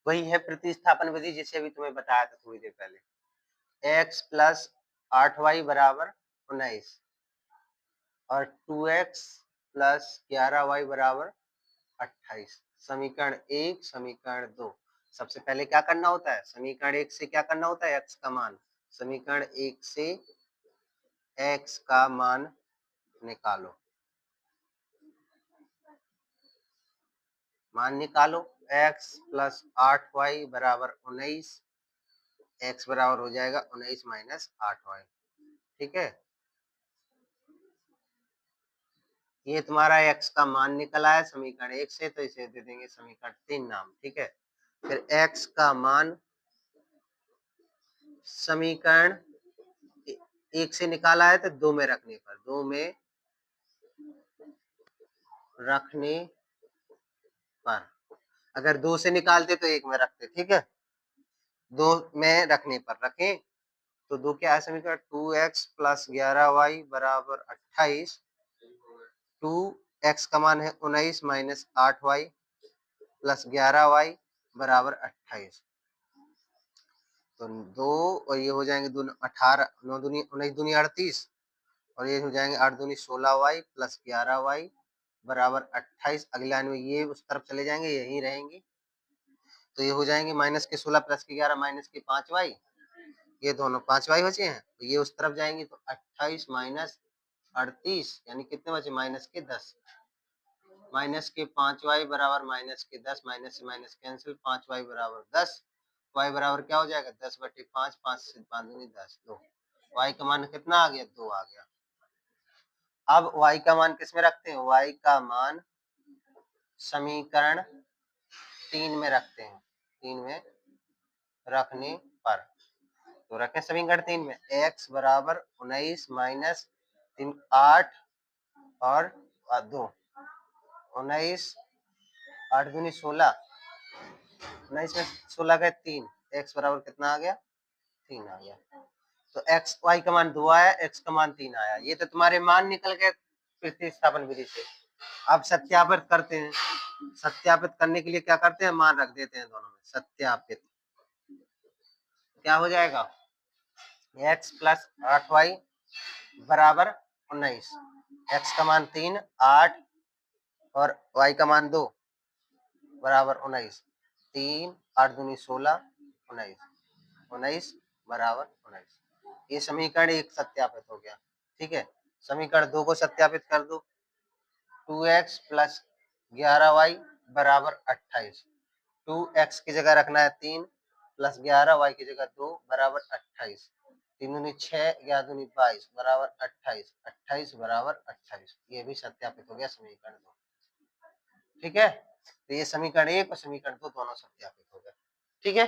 वही है प्रतिस्थापन विधि जिसे अभी तुम्हें बताया था थोड़ी देर पहले। x प्लस 8y बराबर 19 और 2x प्लस 11y बराबर 28। समीकरण 1, समीकरण 2। सबसे पहले क्या करना होता है, समीकरण 1 से क्या करना होता है, x का मान। समीकरण 1 से x का मान निकालो, मान निकालो। x प्लस 8y बराबर 19, x बराबर हो जाएगा 19 माइनस 8y। ठीक है, ये तुम्हारा x का मान निकला है समीकरण 1 से, तो इसे दे देंगे समीकरण 3 नाम। ठीक है, फिर x का मान समीकरण 1 से निकाला है तो 2 में रखने पर, 2 में रखने पर, अगर 2 से निकालते तो 1 में रखते। ठीक है, 2 में रखने पर रखें तो 2 क्या है समीकरण, 2x प्लस 11y बराबर 28। 2x का मान है 19 माइनस 8y प्लस 11y बराबर 28। तो 2 और ये हो जाएंगे दोनों 18, 9 दूनी 19 दूनी 38 और ये हो जाएंगे 8 दूनी 16y प्लस 11y बराबर 28। अगली लाइन में ये उस तरफ चले जाएंगे, यहीं रहेंगे, तो ये हो जाएंगे माइनस के 16 प्लस के 11 माइनस के 5y, ये दोनों 5y बचे हैं, तो ये उस तरफ जाएंगे तो 28 माइनस 38 यानी कितने बचे, माइनस के 10। माइनस के 5y बराबर माइनस के 10, माइनस से माइनस कैंसिल, 5y बराबर 10। y बराबर क्या हो जाएगा, 10/5, 5 से 5 दूनी 10, 2। y का मान कितना आ गया, 2 आ गया। अब y का मान किस में रखते हैं, y का मान समीकरण 3 में रखते हैं। 3 में रखने पर, तो रखें समीकरण 3 में, x बराबर 19 माइनस 3 8 और 2, 19 8 दूनी 16, 19 में 16 गए 3, x बराबर कितना आ गया, 3 आ गया। तो x y का मान 2 आया, x का मान 3 आया। ये तो तुम्हारे मान निकल गए प्रतिस्थापन विधि से। अब सत्यापित करते हैं। सत्यापित करने के लिए क्या करते हैं, मान रख देते हैं दोनों में। सत्यापित क्या हो जाएगा, x प्लस 8y बराबर 19, x का मान 3, 8 और y का मान 2 बराबर 19। 3 8 दूनी 16, 19, 19 बराबर 19। ये समीकरण 1 सत्यापित हो गया। ठीक है, समीकरण 2 को सत्यापित कर दो। 2x प्लस 11y बराबर 28। 2x की जगह रखना है 3 प्लस 11y की जगह 2 बराबर 28। 3 दूनी 6, 11 दूनी 22 बराबर 28। 28 बराबर 28, ये भी सत्यापित हो गया समीकरण 2। ठीक है, तो ये समीकरण 1 और समीकरण 2 दोनों सत्यापित हो गए। ठीक है।